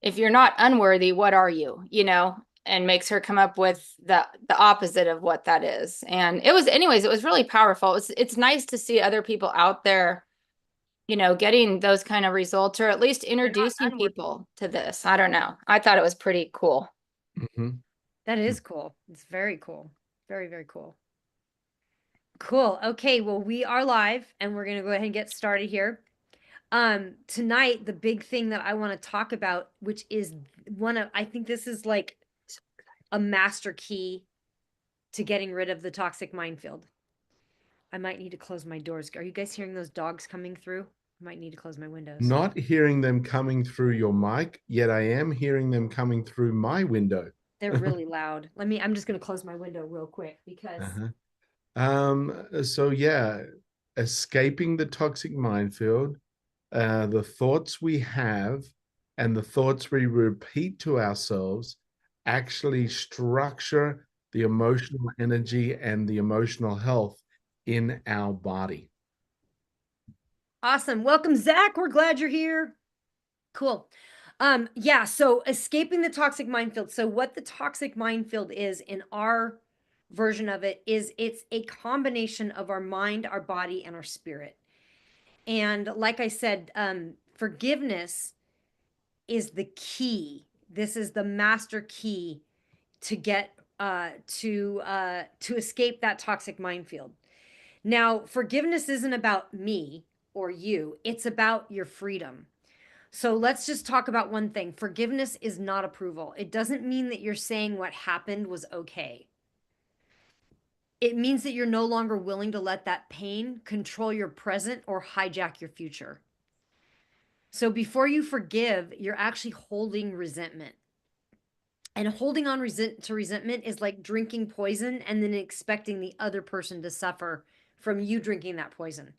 if you're not unworthy, what are you? And makes her come up with the opposite of what that is. And it was really powerful. It's nice to see other people out there, getting those kind of results or at least You're not introducing unworthy. people to this. I don't know. I thought it was pretty cool. Hmm. That is cool. It's very cool. Very, very cool. Cool. Okay, well, we are live and we're going to go ahead and get started here. Tonight, the big thing that I want to talk about, which is I think this is like a master key to getting rid of the toxic minefield. I might need to close my doors. Are you guys hearing those dogs coming through? I might need to close my windows. Not hearing them coming through your mic, yet I am hearing them coming through my window. They're really loud. I'm just going to close my window real quick because Uh-huh. So yeah, escaping the toxic minefield, the thoughts we have and the thoughts we repeat to ourselves actually structure the emotional energy and the emotional health in our body. awesome. Welcome, Zach. We're glad you're here. Cool. Yeah, so escaping the toxic minefield. So what the toxic minefield is in our version of it is it's a combination of our mind, our body, and our spirit. And like I said, forgiveness is the key. This is the master key to get to escape that toxic minefield. Now, forgiveness isn't about me or you, it's about your freedom. So let's just talk about one thing. Forgiveness is not approval. It doesn't mean that you're saying what happened was okay. It means that you're no longer willing to let that pain control your present or hijack your future. So before you forgive, you're actually holding resentment. And holding on to resentment is like drinking poison and then expecting the other person to suffer from you drinking that poison.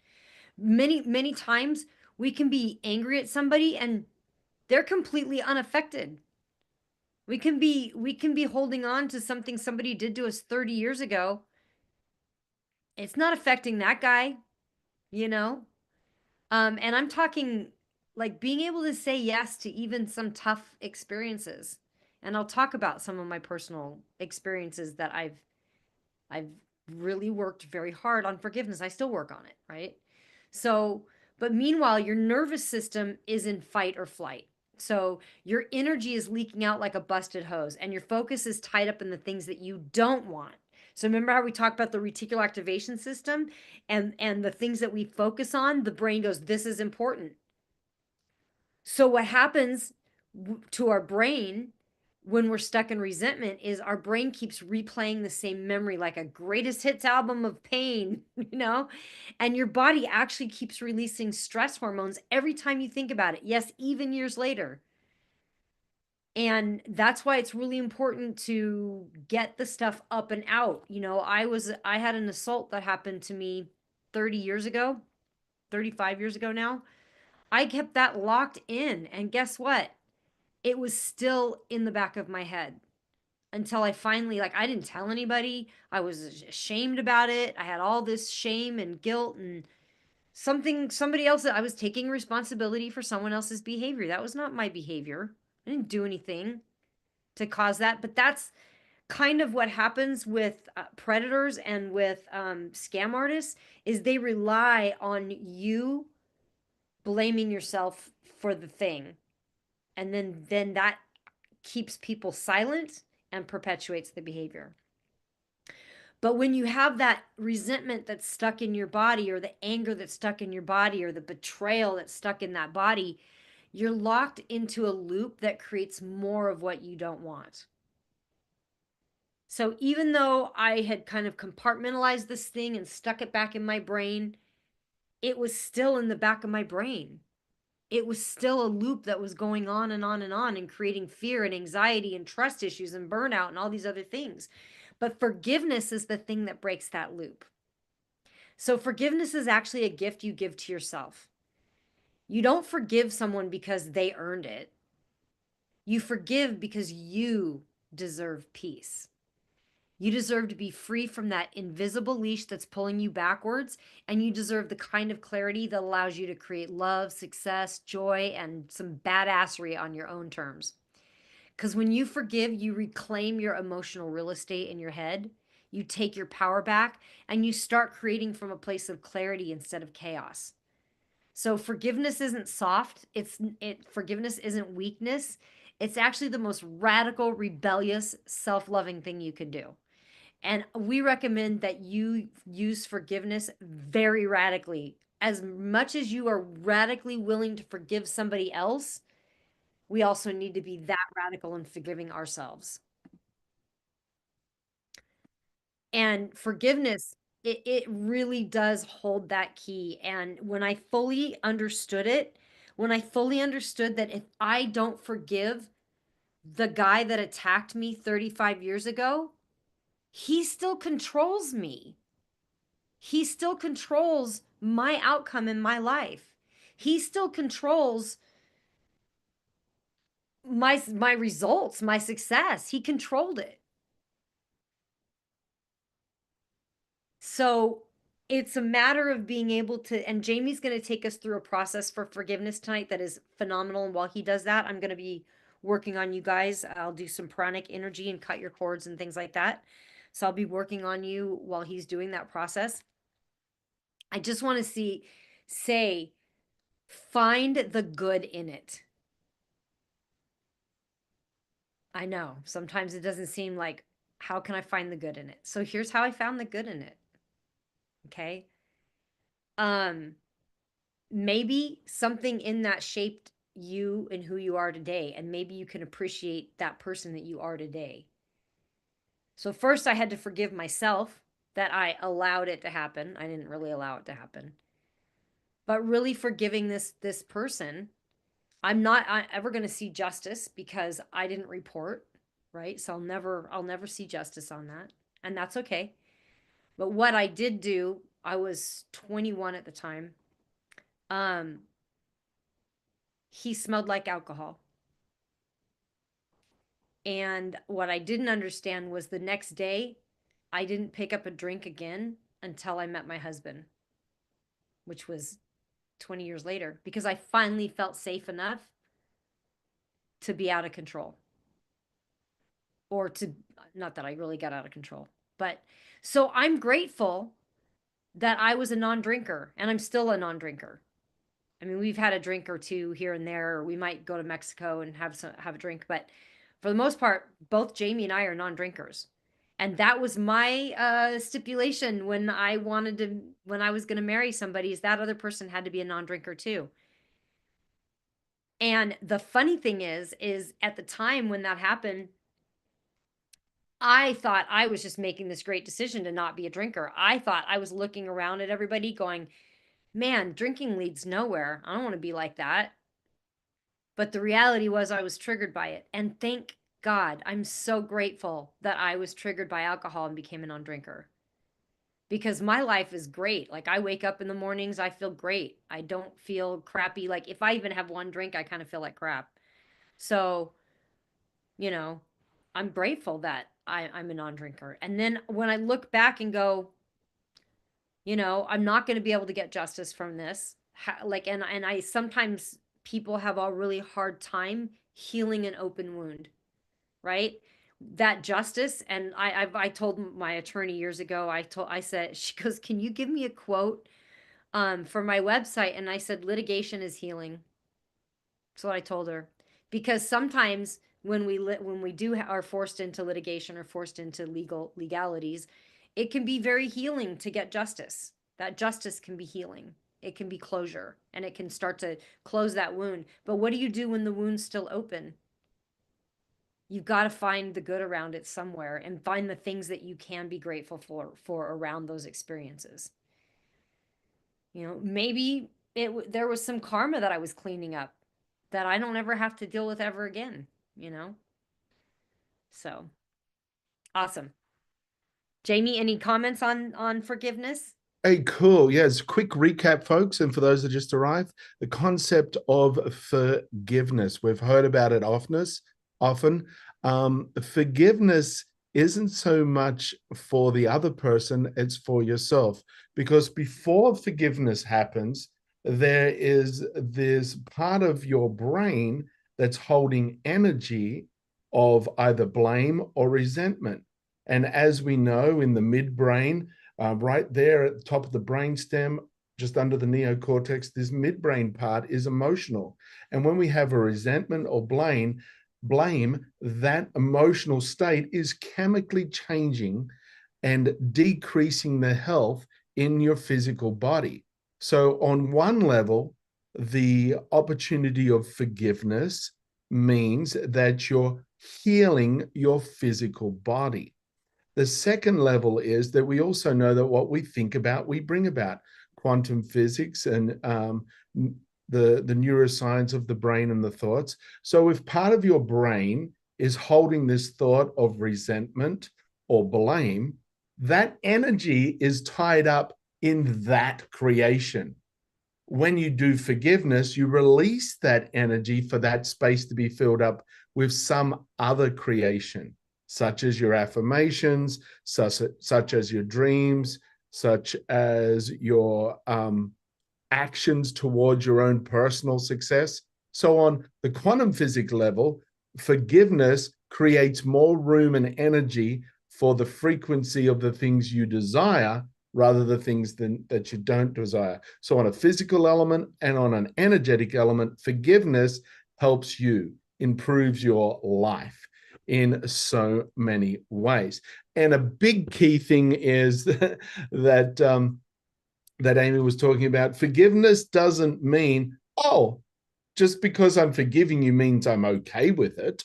Many, many times we can be angry at somebody and they're completely unaffected. We can be holding on to something somebody did to us 30 years ago. It's not affecting that guy, you know? And I'm talking like being able to say yes to even some tough experiences. And I'll talk about some of my personal experiences that I've really worked very hard on forgiveness. I still work on it, right? So, but meanwhile, your nervous system is in fight or flight. So your energy is leaking out like a busted hose, and your focus is tied up in the things that you don't want. So remember how we talked about the reticular activation system and the things that we focus on, the brain goes, this is important. So what happens to our brain when we're stuck in resentment is our brain keeps replaying the same memory like a greatest hits album of pain, you know? And your body actually keeps releasing stress hormones every time you think about it. Yes, even years later. And that's why it's really important to get the stuff up and out. I had an assault that happened to me 30 years ago, 35 years ago now. I kept that locked in. And guess what? It was still in the back of my head until I finally, like, I didn't tell anybody. I was ashamed about it. I had all this shame and guilt and somebody else. I was taking responsibility for someone else's behavior. That was not my behavior. I didn't do anything to cause that. But that's kind of what happens with predators and with scam artists is they rely on you blaming yourself for the thing, and then that keeps people silent and perpetuates the behavior. But when you have that resentment that's stuck in your body, or the anger that's stuck in your body, or the betrayal that's stuck in that body, you're locked into a loop that creates more of what you don't want. So even though I had kind of compartmentalized this thing and stuck it back in my brain, it was still in the back of my brain. It was still a loop that was going on and on and on and creating fear and anxiety and trust issues and burnout and all these other things. But forgiveness is the thing that breaks that loop. So forgiveness is actually a gift you give to yourself. You don't forgive someone because they earned it. You forgive because you deserve peace. You deserve to be free from that invisible leash that's pulling you backwards. And you deserve the kind of clarity that allows you to create love, success, joy, and some badassery on your own terms. Because when you forgive, you reclaim your emotional real estate in your head. You take your power back and you start creating from a place of clarity instead of chaos. So forgiveness isn't soft. Forgiveness isn't weakness. It's actually the most radical, rebellious, self-loving thing you can do. And we recommend that you use forgiveness very radically. As much as you are radically willing to forgive somebody else, we also need to be that radical in forgiving ourselves. And forgiveness, it really does hold that key. And when I fully understood it, when I fully understood that if I don't forgive the guy that attacked me 35 years ago, he still controls me. He still controls my outcome in my life. He still controls my results, my success. He controlled it. So it's a matter of being able to, and Jamie's going to take us through a process for forgiveness tonight that is phenomenal. And while he does that, I'm going to be working on you guys. I'll do some pranic energy and cut your cords and things like that. So I'll be working on you while he's doing that process. I just want to say, find the good in it. I know sometimes it doesn't seem like, how can I find the good in it? So here's how I found the good in it. Okay. Maybe something in that shaped you and who you are today, and maybe you can appreciate that person that you are today. So first I had to forgive myself that I allowed it to happen. I didn't really allow it to happen. But really forgiving this person, I'm not ever going to see justice because I didn't report, right? So I'll never see justice on that. And that's okay. But what I did do, I was 21 at the time. He smelled like alcohol. And what I didn't understand was the next day, I didn't pick up a drink again until I met my husband, which was 20 years later, because I finally felt safe enough to be out of control. Or to, not that I really got out of control, but so I'm grateful that I was a non drinker and I'm still a non drinker. I mean, we've had a drink or two here and there, or we might go to Mexico and have a drink, but for the most part, both Jamie and I are non-drinkers. And that was my stipulation when I was going to marry somebody, is that other person had to be a non-drinker too. And the funny thing is at the time when that happened, I thought I was just making this great decision to not be a drinker. I thought I was looking around at everybody going, man, drinking leads nowhere. I don't want to be like that. But the reality was I was triggered by it. And thank God, I'm so grateful that I was triggered by alcohol and became a non-drinker. Because my life is great. Like I wake up in the mornings, I feel great. I don't feel crappy. Like if I even have one drink, I kind of feel like crap. So, you know, I'm grateful that I'm a non-drinker. And then when I look back and go, you know, I'm not going to be able to get justice from this. And I sometimes people have a really hard time healing an open wound, right? That justice. And I told my attorney years ago, I said, she goes, can you give me a quote for my website? And I said, litigation is healing. That's what I told her. Because sometimes when are forced into litigation or forced into legalities, it can be very healing to get justice. That justice can be healing. It can be closure, and it can start to close that wound. But what do you do when the wound's still open? You've got to find the good around it somewhere and find the things that you can be grateful for around those experiences. You know, maybe there was some karma that I was cleaning up that I don't ever have to deal with ever again, you know? So, awesome. Jamie, any comments on forgiveness? Hey, cool. Yeah, it's a quick recap, folks. And for those that just arrived, the concept of forgiveness. We've heard about it often. Forgiveness isn't so much for the other person, it's for yourself. Because before forgiveness happens, there is this part of your brain that's holding energy of either blame or resentment. And as we know, in the midbrain, right there at the top of the brainstem, just under the neocortex, this midbrain part is emotional. And when we have a resentment or blame, that emotional state is chemically changing and decreasing the health in your physical body. So, on one level, the opportunity of forgiveness means that you're healing your physical body. The second level is that we also know that what we think about, we bring about. Quantum physics and the neuroscience of the brain and the thoughts. So if part of your brain is holding this thought of resentment or blame, that energy is tied up in that creation. When you do forgiveness, you release that energy for that space to be filled up with some other creation, such as your affirmations, such as your dreams, such as your actions towards your own personal success. So, on the quantum physics level, forgiveness creates more room and energy for the frequency of the things you desire rather than things that you don't desire. So, on a physical element and on an energetic element, forgiveness helps you, improves your life in so many ways. And a big key thing is that that Amy was talking about. Forgiveness doesn't mean, oh, just because I'm forgiving you means I'm okay with it.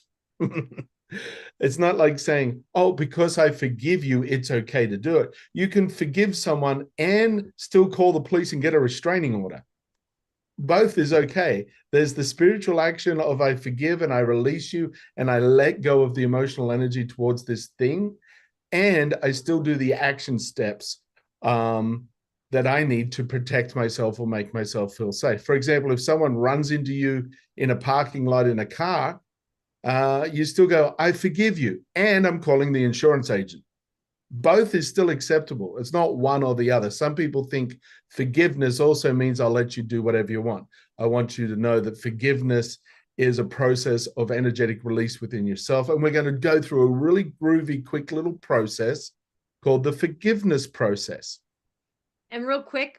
It's not like saying, oh, because I forgive you, it's okay to do it. You can forgive someone and still call the police and get a restraining order. Both is okay. There's the spiritual action of I forgive and I release you and I let go of the emotional energy towards this thing. And I still do the action steps that I need to protect myself or make myself feel safe. For example, if someone runs into you in a parking lot in a car, you still go, I forgive you, and I'm calling the insurance agent. Both is still acceptable. It's not one or the other. Some people think forgiveness also means I'll let you do whatever you want. I want you to know that forgiveness is a process of energetic release within yourself. And we're going to go through a really groovy, quick little process called the forgiveness process. And real quick,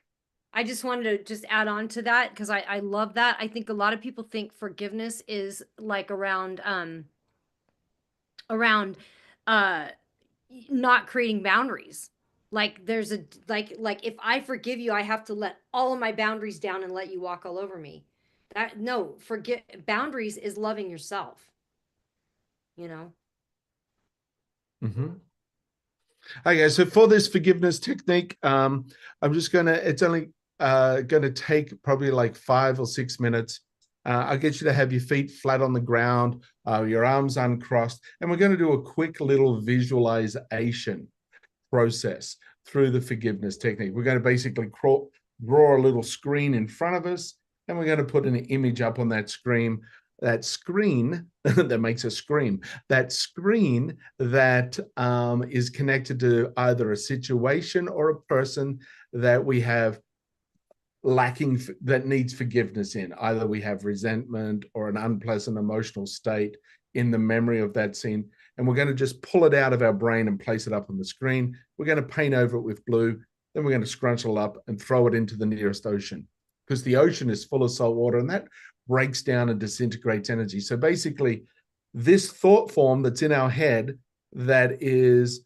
I just wanted to just add on to that because I love that. I think a lot of people think forgiveness is like around not creating boundaries. Like there's a like if I forgive you, I have to let all of my boundaries down and let you walk all over me. That no, forget boundaries is loving yourself, you know. Mm-hmm. Okay, so for this forgiveness technique, I'm just it's only gonna take probably like 5 or 6 minutes. I'll get you to have your feet flat on the ground, your arms uncrossed, and we're gonna do a quick little visualization process through the forgiveness technique. We're going to basically draw a little screen in front of us, and we're going to put an image up on that screen. That screen that makes us scream. That screen that is connected to either a situation or a person that we have lacking, that needs forgiveness in. Either we have resentment or an unpleasant emotional state in the memory of that scene. And we're going to just pull it out of our brain and place it up on the screen. We're going to paint over it with blue. Then we're going to scrunch it up and throw it into the nearest ocean, because the ocean is full of salt water and that breaks down and disintegrates energy. So basically, this thought form that's in our head that is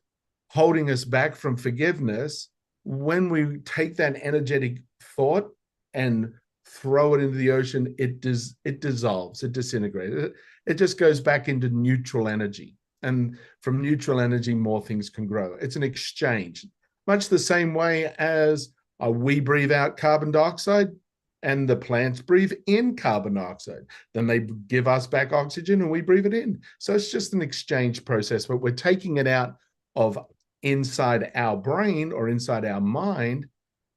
holding us back from forgiveness, when we take that energetic thought and throw it into the ocean, it dissolves, it disintegrates. It just goes back into neutral energy. And from neutral energy, more things can grow. It's an exchange, much the same way as we breathe out carbon dioxide and the plants breathe in carbon dioxide. Then they give us back oxygen and we breathe it in. So it's just an exchange process, but we're taking it out of inside our brain or inside our mind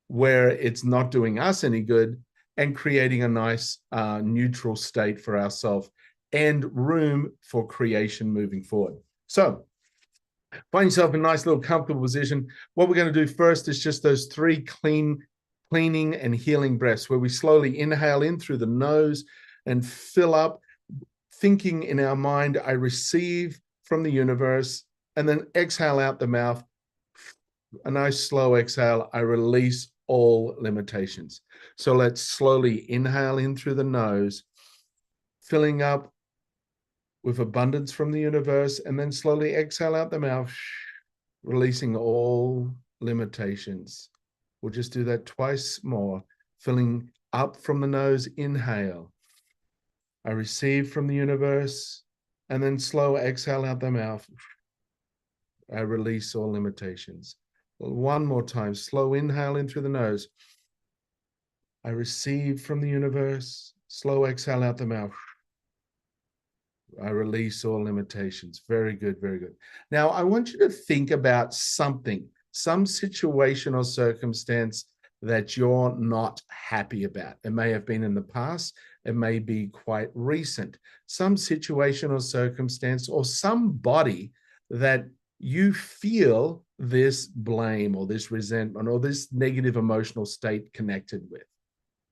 where it's not doing us any good, and creating a nice neutral state for ourselves and room for creation moving forward. So Find yourself in a nice little comfortable position. What we're going to do first is just those three cleaning and healing breaths, where we slowly inhale in through the nose and fill up, thinking in our mind, I receive from the universe, and then exhale out the mouth. A nice slow exhale, I release all limitations. So let's slowly inhale in through the nose, filling up with abundance from the universe, and then slowly exhale out the mouth, releasing all limitations. We'll just do that twice more, filling up from the nose, inhale. I receive from the universe, and then slow exhale out the mouth. I release all limitations. One more time, slow inhale in through the nose. I receive from the universe, slow exhale out the mouth. I release all limitations. Very good, very good. Now, I want you to think about something, some situation or circumstance that you're not happy about. It may have been in the past. It may be quite recent. Some situation or circumstance or somebody that you feel this blame or this resentment or this negative emotional state connected with.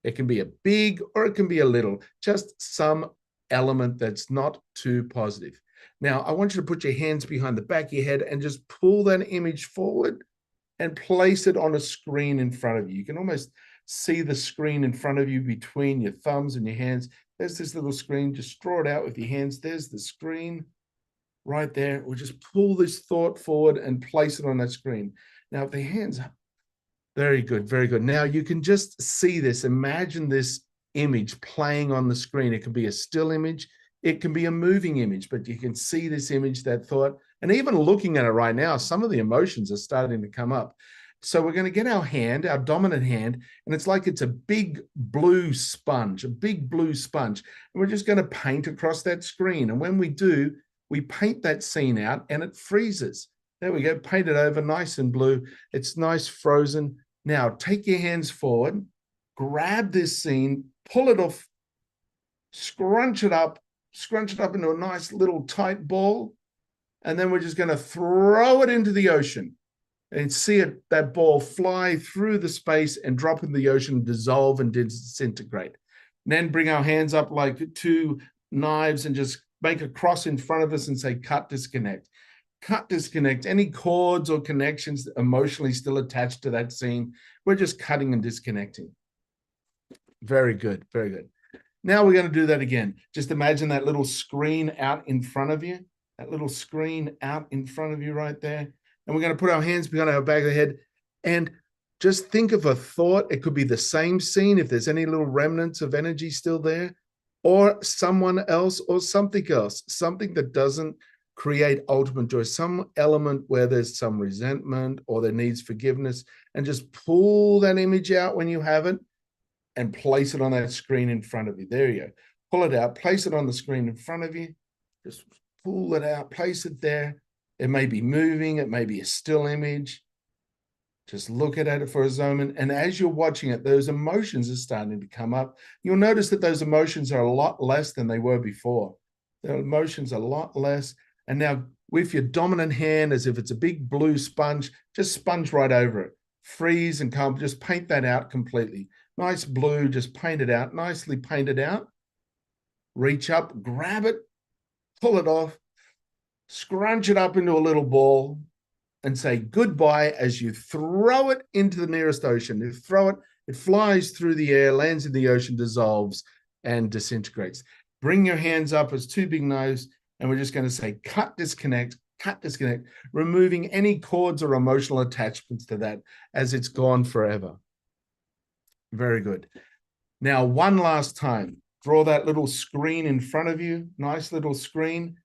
It can be a big or it can be a little, just some element that's not too positive. Now, I want you to put your hands behind the back of your head and just pull that image forward and place it on a screen in front of you. You can almost see the screen in front of you between your thumbs and your hands. There's this little screen. Just draw it out with your hands. There's the screen right there. We'll just pull this thought forward and place it on that screen. Now, if the hands up, very good, very good. Now you can just see this. Imagine this image playing on the screen. It can be a still image. It can be a moving image, but you can see this image, that thought, and even looking at it right now, some of the emotions are starting to come up. So we're going to get our hand, our dominant hand, and it's like it's a big blue sponge, and we're just going to paint across that screen. And when we do, we paint that scene out and it freezes. There we go, paint it over nice and blue. It's nice frozen. Now take your hands forward, grab this scene, pull it off, scrunch it up into a nice little tight ball, and then we're just going to throw it into the ocean and see that ball fly through the space and drop in the ocean, dissolve and disintegrate. And then bring our hands up like two knives and just make a cross in front of us and say, cut, disconnect. Cut, disconnect. Any cords or connections emotionally still attached to that scene, we're just cutting and disconnecting. Very good, very good. Now we're going to do that again. Just imagine that little screen out in front of you, that little screen out in front of you right there. And we're going to put our hands behind our back of the head and just think of a thought. It could be the same scene if there's any little remnants of energy still there, or someone else or something else, something that doesn't create ultimate joy, some element where there's some resentment or there needs forgiveness, and just pull that image out when you have it and place it on that screen in front of you. There you go. Pull it out, place it on the screen in front of you. Just pull it out, place it there. It may be moving, it may be a still image. Just look at it for a moment. And as you're watching it, those emotions are starting to come up. You'll notice that those emotions are a lot less than they were before. The emotions are a lot less. And now with your dominant hand, as if it's a big blue sponge, just sponge right over it. Freeze and come, just paint that out completely. Nice blue, just paint it out, nicely painted out. Reach up, grab it, pull it off, scrunch it up into a little ball and say goodbye as you throw it into the nearest ocean. You throw it, it flies through the air, lands in the ocean, dissolves and disintegrates. Bring your hands up as two big knives, and we're just going to say cut, disconnect, removing any cords or emotional attachments to that as it's gone forever. Very good. Now, one last time, draw that little screen in front of you, nice little screen.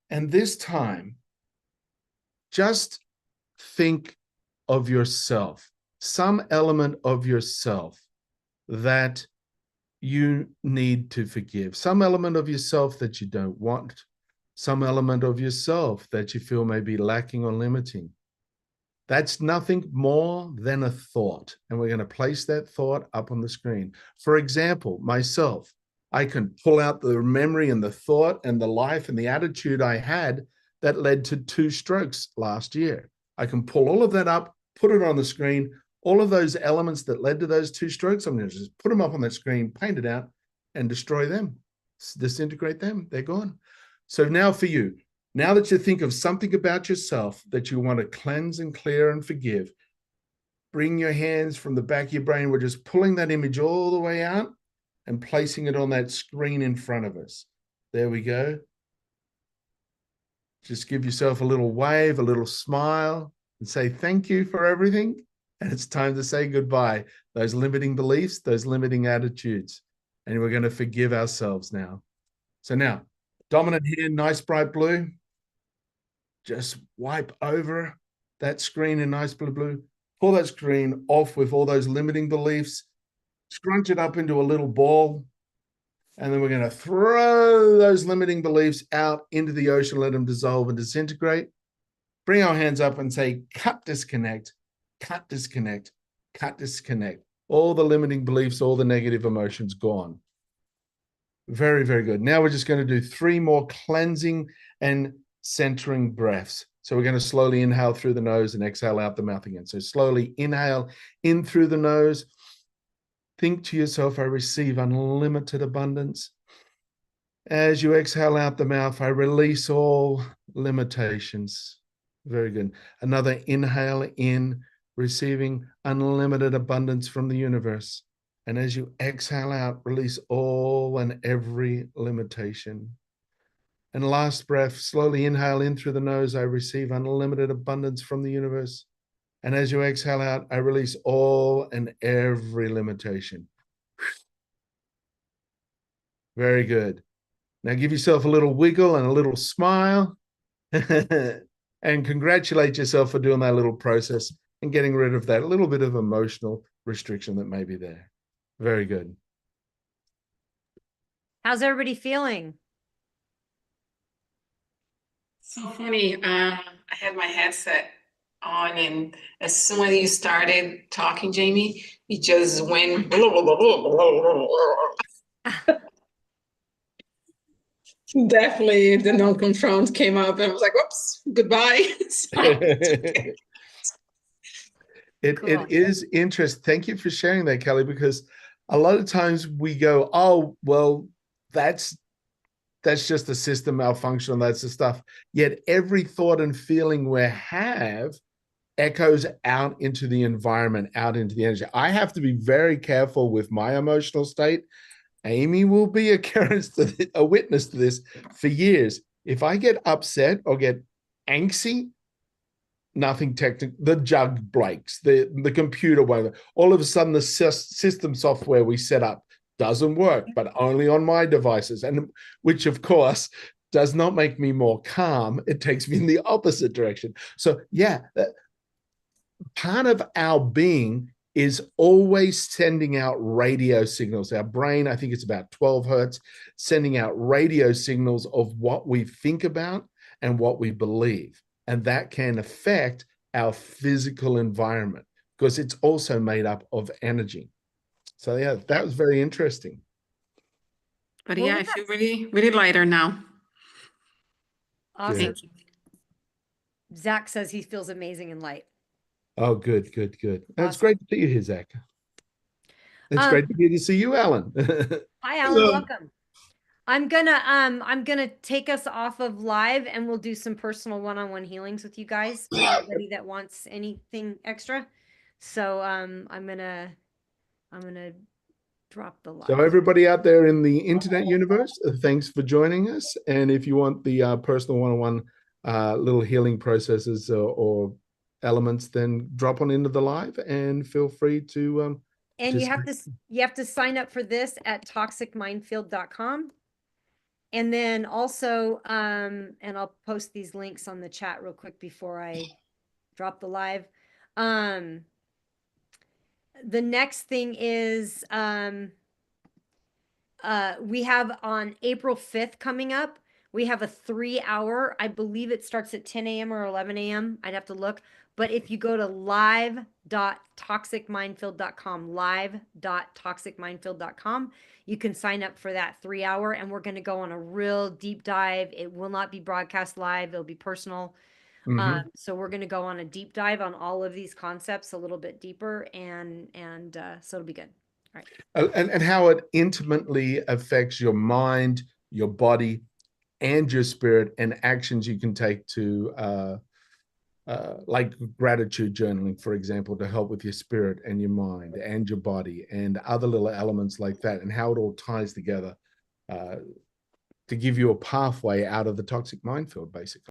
And this time, just think of yourself, some element of yourself that you need to forgive, some element of yourself that you don't want, some element of yourself that you feel may be lacking or limiting. That's nothing more than a thought. And we're going to place that thought up on the screen. For example, myself, I can pull out the memory and the thought and the life and the attitude I had that led to 2 strokes last year. I can pull all of that up, put it on the screen, all of those elements that led to those 2 strokes, I'm going to just put them up on that screen, paint it out, and destroy them, disintegrate them. They're gone. So now for you, now that you think of something about yourself that you want to cleanse and clear and forgive, bring your hands from the back of your brain. We're just pulling that image all the way out and placing it on that screen in front of us. There we go. Just give yourself a little wave, a little smile, and say thank you for everything. And it's time to say goodbye. Those limiting beliefs, those limiting attitudes. And we're going to forgive ourselves now. So now, dominant hand, nice bright blue. Just wipe over that screen in nice blue. Pull that screen off with all those limiting beliefs. Scrunch it up into a little ball. And then we're going to throw those limiting beliefs out into the ocean, let them dissolve and disintegrate. Bring our hands up and say, cut, disconnect, cut, disconnect, cut, disconnect. All the limiting beliefs, all the negative emotions gone. Very, very good. Now we're just going to do 3 more cleansing and centering breaths. So we're going to slowly inhale through the nose and exhale out the mouth again. So slowly inhale in through the nose. Think to yourself, I receive unlimited abundance. As you exhale out the mouth, I release all limitations. Very good. Another inhale in, receiving unlimited abundance from the universe. And as you exhale out, release all and every limitation. And last breath, slowly inhale in through the nose. I receive unlimited abundance from the universe. And as you exhale out, I release all and every limitation. Very good. Now give yourself a little wiggle and a little smile. And congratulate yourself for doing that little process and getting rid of that little bit of emotional restriction that may be there. Very good. How's everybody feeling? So funny. I had my headset on, and as soon as you started talking, Jamie, you just went blah, blah, blah, blah, blah, blah, blah. Definitely the non-confront came up and I was like, whoops, goodbye. Cool. It is interesting. Thank you for sharing that, Kelly, because a lot of times we go, oh, well, that's just a system malfunction. That's the stuff. Yet every thought and feeling we have echoes out into the environment, out into the energy. I have to be very careful with my emotional state. Amy will be a witness to this for years. If I get upset or get angsty, nothing technical, the jug breaks, the computer won't. All of a sudden, the system software we set up doesn't work, but only on my devices, and which of course does not make me more calm. It takes me in the opposite direction. So yeah, part of our being is always sending out radio signals. Our brain, I think it's about 12 hertz, sending out radio signals of what we think about and what we believe. And that can affect our physical environment because it's also made up of energy. So yeah, that was very interesting. But Well, yeah, I feel really, really lighter now. Awesome. Thank you. Zach says he feels amazing and light. Oh, good, good, good. It's Awesome. great to see you here, Zach. It's great to see you, Alan. Hi, Alan. Welcome. I'm gonna take us off of live and we'll do some personal one-on-one healings with you guys for anybody that wants anything extra. So I'm gonna drop the live. So everybody out there in the internet universe, thanks for joining us. And if you want the personal one-on-one little healing processes or elements, then drop on into the live and feel free to and you have to sign up for this at toxicmindfield.com. And then also, and I'll post these links on the chat real quick before I drop the live. The next thing is we have on April 5th coming up, We have a 3 hour, I believe it starts at 10 a.m. or 11 a.m. I'd have to look. But if you go to live.toxicminefield.com, live.toxicminefield.com, you can sign up for that 3 hour, and we're going to go on a real deep dive. It will not be broadcast live, it'll be personal. So we're going to go on a deep dive on all of these concepts a little bit deeper, and so it'll be good. All right. And how it intimately affects your mind, your body, and your spirit, and actions you can take to like gratitude journaling, for example, to help with your spirit and your mind and your body, and other little elements like that, and how it all ties together to give you a pathway out of the toxic minefield, basically.